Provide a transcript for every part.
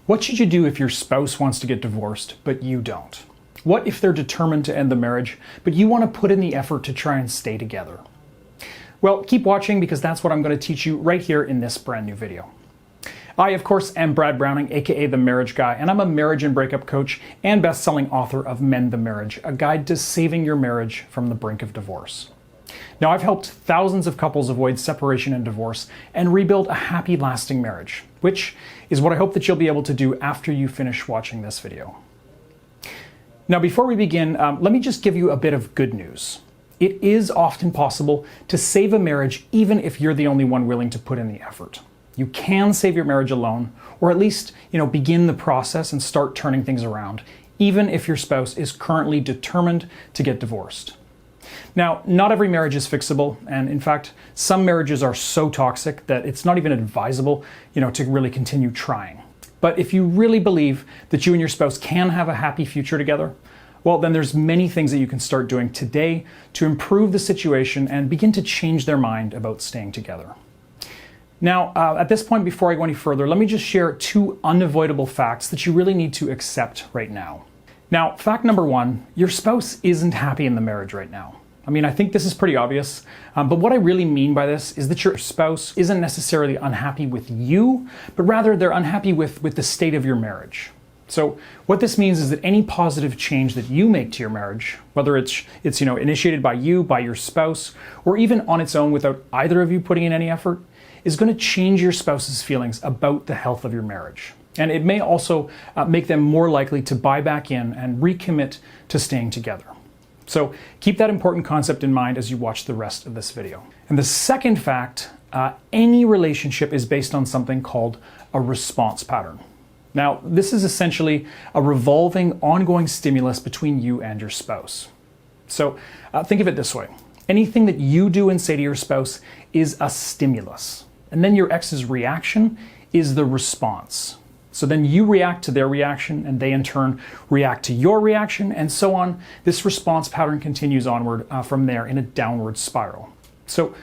What should you do if your spouse wants to get divorced, but you don't? What if they're determined to end the marriage, but you want to put in the effort to try and stay together? Well, keep watching because that's what I'm going to teach you right here in this brand new video. I, of course, am Brad Browning, aka The Marriage Guy, and I'm a marriage and breakup coach and best-selling author of Mend the Marriage, a guide to saving your marriage from the brink of divorce. Now, I've helped thousands of couples avoid separation and divorce and rebuild a happy, lasting marriage, which is what I hope that you'll be able to do after you finish watching this video. Now, before we begin, let me just give you a bit of good news. It is often possible to save a marriage even if you're the only one willing to put in the effort. You can save your marriage alone, or at least, begin the process and start turning things around, even if your spouse is currently determined to get divorced. Now, not every marriage is fixable, and in fact, some marriages are so toxic that it's not even advisable, to really continue trying. But if you really believe that you and your spouse can have a happy future together, well, then there's many things that you can start doing today to improve the situation and begin to change their mind about staying together. Now, at this point, before I go any further, let me just share 2 unavoidable facts that you really need to accept right now. Now, fact number 1, your spouse isn't happy in the marriage right now. I think this is pretty obvious, but what I really mean by this is that your spouse isn't necessarily unhappy with you, but rather they're unhappy with the state of your marriage. So what this means is that any positive change that you make to your marriage, whether it's initiated by you, by your spouse, or even on its own without either of you putting in any effort, is going to change your spouse's feelings about the health of your marriage. And it may also make them more likely to buy back in and recommit to staying together. So keep that important concept in mind as you watch the rest of this video. And the second fact, any relationship is based on something called a response pattern. Now, this is essentially a revolving, ongoing stimulus between you and your spouse. So think of it this way. Anything that you do and say to your spouse is a stimulus. And then your ex's reaction is the response. So then you react to their reaction, and they in turn react to your reaction, and so on. This response pattern continues onward from there in a downward spiral. So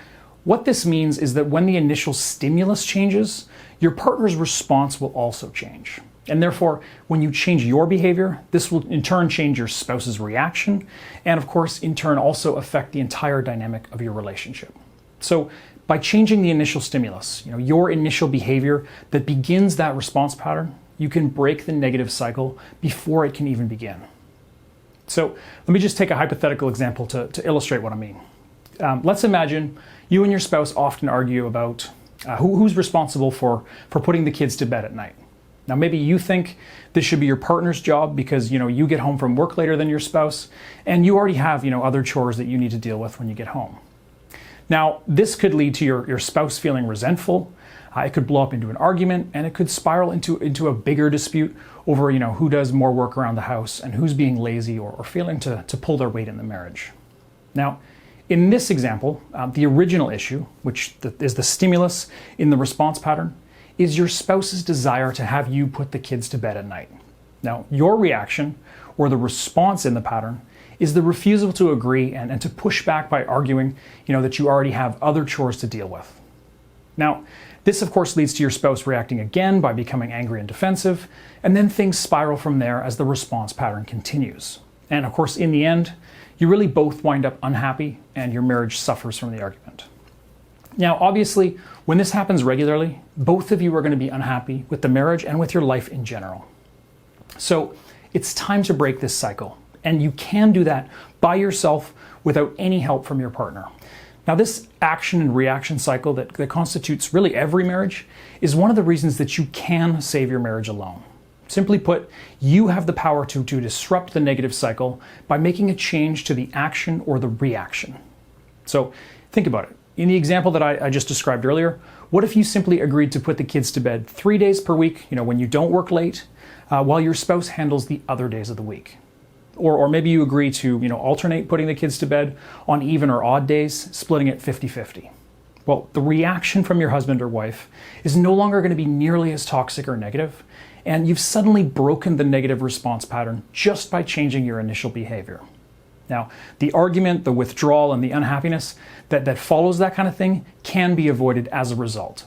what this means is that when the initial stimulus changes, your partner's response will also change. And therefore, when you change your behavior, this will in turn change your spouse's reaction, and of course, in turn also affect the entire dynamic of your relationship. So by changing the initial stimulus, your initial behavior that begins that response pattern, you can break the negative cycle before it can even begin. So let me just take a hypothetical example to illustrate what I mean. Let's imagine you and your spouse often argue about who's responsible for putting the kids to bed at night. Now, maybe you think this should be your partner's job because, you get home from work later than your spouse, and you already have, other chores that you need to deal with when you get home. Now, this could lead to your spouse feeling resentful. It could blow up into an argument, and it could spiral into a bigger dispute over, who does more work around the house and who's being lazy or failing to pull their weight in the marriage. Now, in this example, the original issue, which is the stimulus in the response pattern, is your spouse's desire to have you put the kids to bed at night. Now, your reaction, or the response in the pattern, is the refusal to agree and to push back by arguing, that you already have other chores to deal with. Now, this of course leads to your spouse reacting again by becoming angry and defensive, and then things spiral from there as the response pattern continues. And of course, in the end, you really both wind up unhappy and your marriage suffers from the argument. Now, obviously, when this happens regularly, both of you are going to be unhappy with the marriage and with your life in general. So it's time to break this cycle. And you can do that by yourself without any help from your partner. Now, this action and reaction cycle that constitutes really every marriage is one of the reasons that you can save your marriage alone. Simply put, you have the power to disrupt the negative cycle by making a change to the action or the reaction. So think about it. In the example that I just described earlier, what if you simply agreed to put the kids to bed 3 days per week, when you don't work late, while your spouse handles the other days of the week? Or maybe you agree to, alternate putting the kids to bed on even or odd days, splitting it 50-50. Well, the reaction from your husband or wife is no longer going to be nearly as toxic or negative, and you've suddenly broken the negative response pattern just by changing your initial behavior. Now, the argument, the withdrawal, and the unhappiness that follows that kind of thing can be avoided as a result.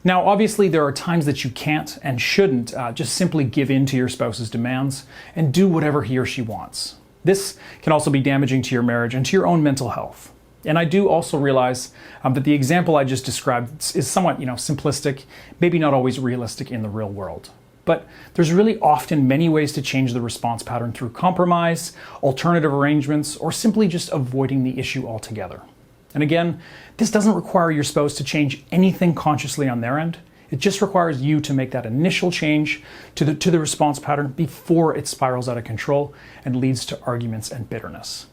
Now, obviously, there are times that you can't and shouldn't just simply give in to your spouse's demands and do whatever he or she wants. This can also be damaging to your marriage and to your own mental health. And I do also realize that the example I just described is somewhat, simplistic, maybe not always realistic in the real world. But there's really often many ways to change the response pattern through compromise, alternative arrangements, or simply just avoiding the issue altogether. And again, this doesn't require your spouse to change anything consciously on their end. It just requires you to make that initial change to the response pattern before it spirals out of control and leads to arguments and bitterness.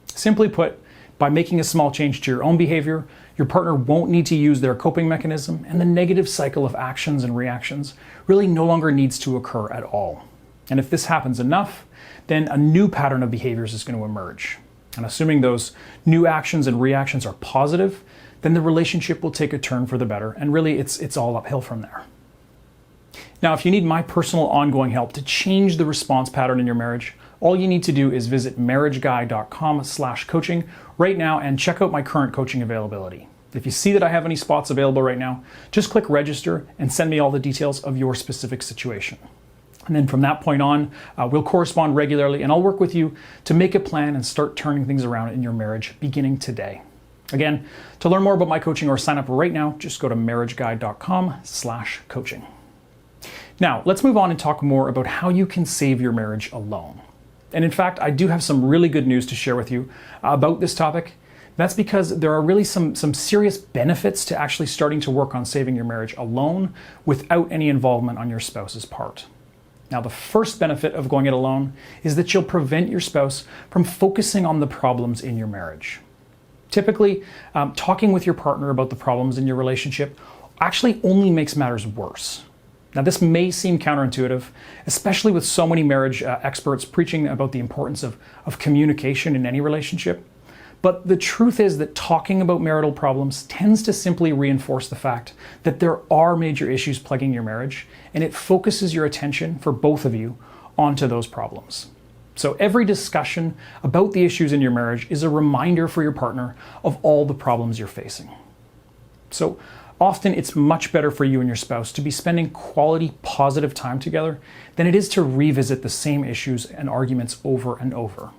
Simply put, by making a small change to your own behavior, your partner won't need to use their coping mechanism, and the negative cycle of actions and reactions really no longer needs to occur at all. And if this happens enough, then a new pattern of behaviors is going to emerge. And assuming those new actions and reactions are positive, then the relationship will take a turn for the better, and really it's all uphill from there. Now, if you need my personal ongoing help to change the response pattern in your marriage, all you need to do is visit marriageguy.com/coaching right now and check out my current coaching availability. If you see that I have any spots available right now, just click register and send me all the details of your specific situation. And then from that point on, we'll correspond regularly, and I'll work with you to make a plan and start turning things around in your marriage beginning today. Again, to learn more about my coaching or sign up right now, just go to marriageguy.com/coaching. Now, let's move on and talk more about how you can save your marriage alone. And in fact, I do have some really good news to share with you about this topic. That's because there are really some serious benefits to actually starting to work on saving your marriage alone without any involvement on your spouse's part. Now, the first benefit of going it alone is that you'll prevent your spouse from focusing on the problems in your marriage. Typically, talking with your partner about the problems in your relationship actually only makes matters worse. Now, this may seem counterintuitive, especially with so many marriage experts preaching about the importance of communication in any relationship. But the truth is that talking about marital problems tends to simply reinforce the fact that there are major issues plaguing your marriage, and it focuses your attention for both of you onto those problems. So every discussion about the issues in your marriage is a reminder for your partner of all the problems you're facing. So often it's much better for you and your spouse to be spending quality, positive time together than it is to revisit the same issues and arguments over and over.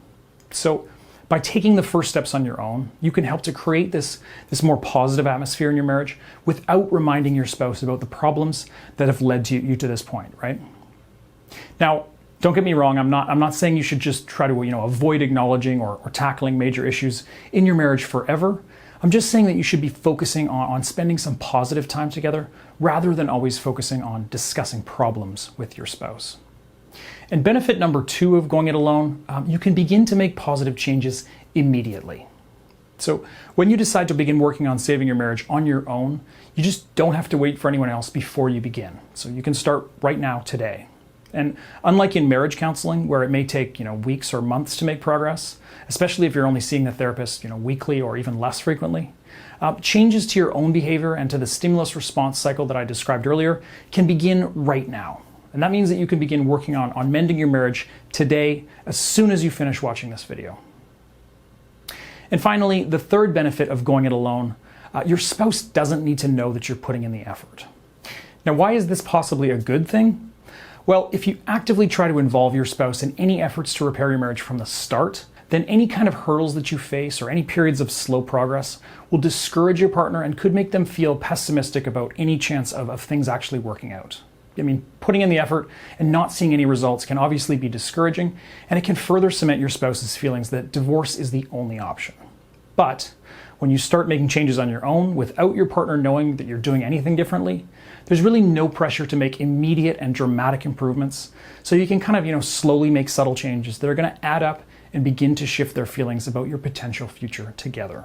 So by taking the first steps on your own, you can help to create this more positive atmosphere in your marriage without reminding your spouse about the problems that have led you to this point, right? Now, don't get me wrong, I'm not saying you should just try to avoid acknowledging or tackling major issues in your marriage forever. I'm just saying that you should be focusing on spending some positive time together rather than always focusing on discussing problems with your spouse. And benefit number 2 of going it alone, you can begin to make positive changes immediately. So when you decide to begin working on saving your marriage on your own, you just don't have to wait for anyone else before you begin. So you can start right now, today. And unlike in marriage counseling, where it may take weeks or months to make progress, especially if you're only seeing the therapist weekly or even less frequently, changes to your own behavior and to the stimulus response cycle that I described earlier can begin right now. And that means that you can begin working on mending your marriage today as soon as you finish watching this video. And finally, the third benefit of going it alone, your spouse doesn't need to know that you're putting in the effort. Now, why is this possibly a good thing? Well, if you actively try to involve your spouse in any efforts to repair your marriage from the start, then any kind of hurdles that you face or any periods of slow progress will discourage your partner and could make them feel pessimistic about any chance of things actually working out. I mean, putting in the effort and not seeing any results can obviously be discouraging, and it can further cement your spouse's feelings that divorce is the only option. But when you start making changes on your own without your partner knowing that you're doing anything differently, there's really no pressure to make immediate and dramatic improvements. So you can kind of, slowly make subtle changes that are going to add up and begin to shift their feelings about your potential future together.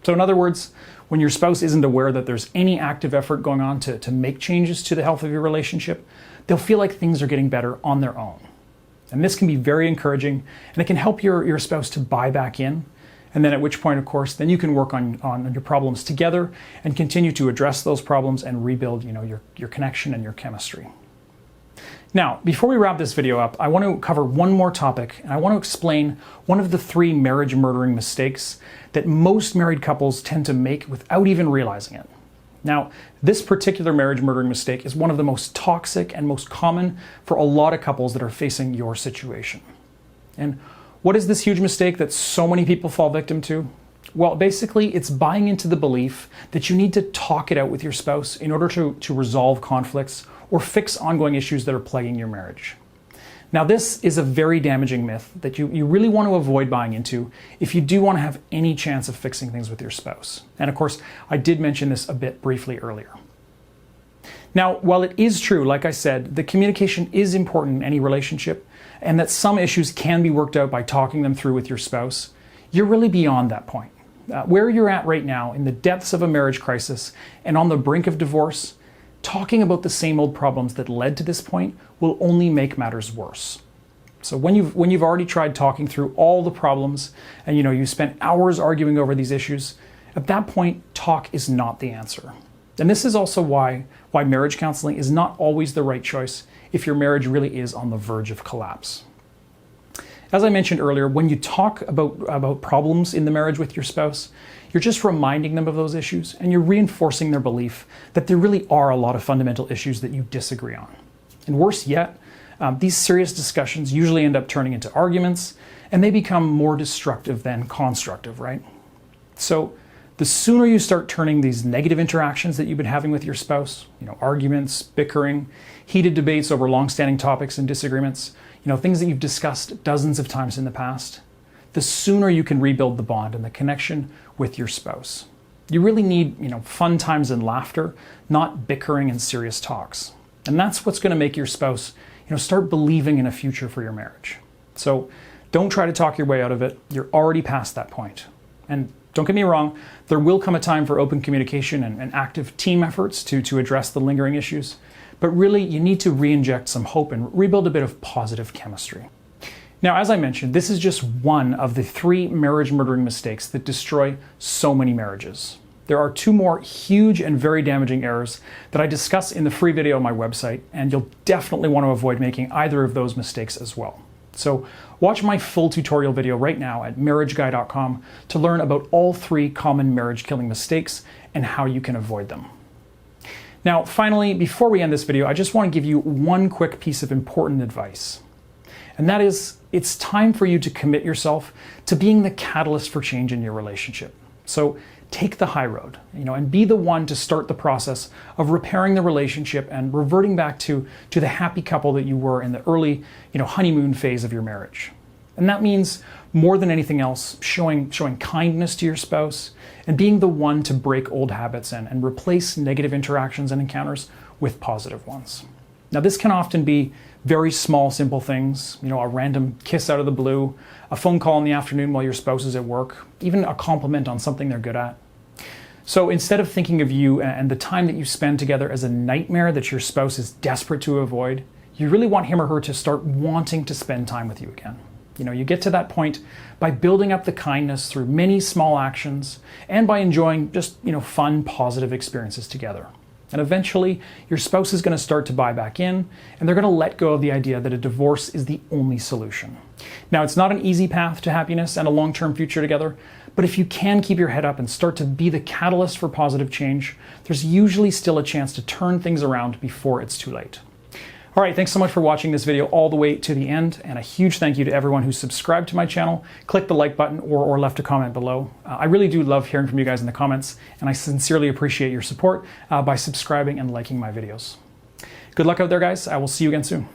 So in other words, when your spouse isn't aware that there's any active effort going on to make changes to the health of your relationship, they'll feel like things are getting better on their own. And this can be very encouraging, and it can help your spouse to buy back in. And then at which point, of course, then you can work on your problems together and continue to address those problems and rebuild, your connection and your chemistry. Now, before we wrap this video up, I want to cover one more topic, and I want to explain one of the 3 marriage-murdering mistakes that most married couples tend to make without even realizing it. Now, this particular marriage murdering mistake is one of the most toxic and most common for a lot of couples that are facing your situation. And what is this huge mistake that so many people fall victim to? Well, basically, it's buying into the belief that you need to talk it out with your spouse in order to resolve conflicts or fix ongoing issues that are plaguing your marriage. Now, this is a very damaging myth that you really want to avoid buying into if you do want to have any chance of fixing things with your spouse. And of course, I did mention this a bit briefly earlier. Now, while it is true, like I said, that communication is important in any relationship and that some issues can be worked out by talking them through with your spouse, you're really beyond that point. Where you're at right now, in the depths of a marriage crisis and on the brink of divorce, talking about the same old problems that led to this point will only make matters worse. So when you've already tried talking through all the problems and you spent hours arguing over these issues, at that point, talk is not the answer. And this is also why marriage counseling is not always the right choice if your marriage really is on the verge of collapse. As I mentioned earlier, when you talk about problems in the marriage with your spouse, you're just reminding them of those issues and you're reinforcing their belief that there really are a lot of fundamental issues that you disagree on. And worse yet, these serious discussions usually end up turning into arguments and they become more destructive than constructive, right? So the sooner you start turning these negative interactions that you've been having with your spouse, arguments, bickering, heated debates over long-standing topics and disagreements, things that you've discussed dozens of times in the past, the sooner you can rebuild the bond and the connection with your spouse. You really need, fun times and laughter, not bickering and serious talks. And that's what's going to make your spouse, start believing in a future for your marriage. So don't try to talk your way out of it. You're already past that point. And don't get me wrong, there will come a time for open communication and active team efforts to address the lingering issues. But really, you need to re-inject some hope and rebuild a bit of positive chemistry. Now, as I mentioned, this is just one of the 3 marriage murdering mistakes that destroy so many marriages. There are 2 more huge and very damaging errors that I discuss in the free video on my website, and you'll definitely want to avoid making either of those mistakes as well. So watch my full tutorial video right now at marriageguy.com to learn about all 3 common marriage-killing mistakes and how you can avoid them. Now, finally, before we end this video, I just want to give you one quick piece of important advice. And that is, it's time for you to commit yourself to being the catalyst for change in your relationship. So take the high road, and be the one to start the process of repairing the relationship and reverting back to the happy couple that you were in the early, honeymoon phase of your marriage. And that means, more than anything else, showing kindness to your spouse and being the one to break old habits and replace negative interactions and encounters with positive ones. Now, this can often be very small, simple things, a random kiss out of the blue, a phone call in the afternoon while your spouse is at work, even a compliment on something they're good at. So instead of thinking of you and the time that you spend together as a nightmare that your spouse is desperate to avoid, you really want him or her to start wanting to spend time with you again. You get to that point by building up the kindness through many small actions and by enjoying just, fun, positive experiences together. And eventually, your spouse is going to start to buy back in, and they're going to let go of the idea that a divorce is the only solution. Now, it's not an easy path to happiness and a long-term future together, but if you can keep your head up and start to be the catalyst for positive change, there's usually still a chance to turn things around before it's too late. All right, thanks so much for watching this video all the way to the end, and a huge thank you to everyone who subscribed to my channel, clicked the like button, or left a comment below. I really do love hearing from you guys in the comments, and I sincerely appreciate your support by subscribing and liking my videos. Good luck out there, guys. I will see you again soon.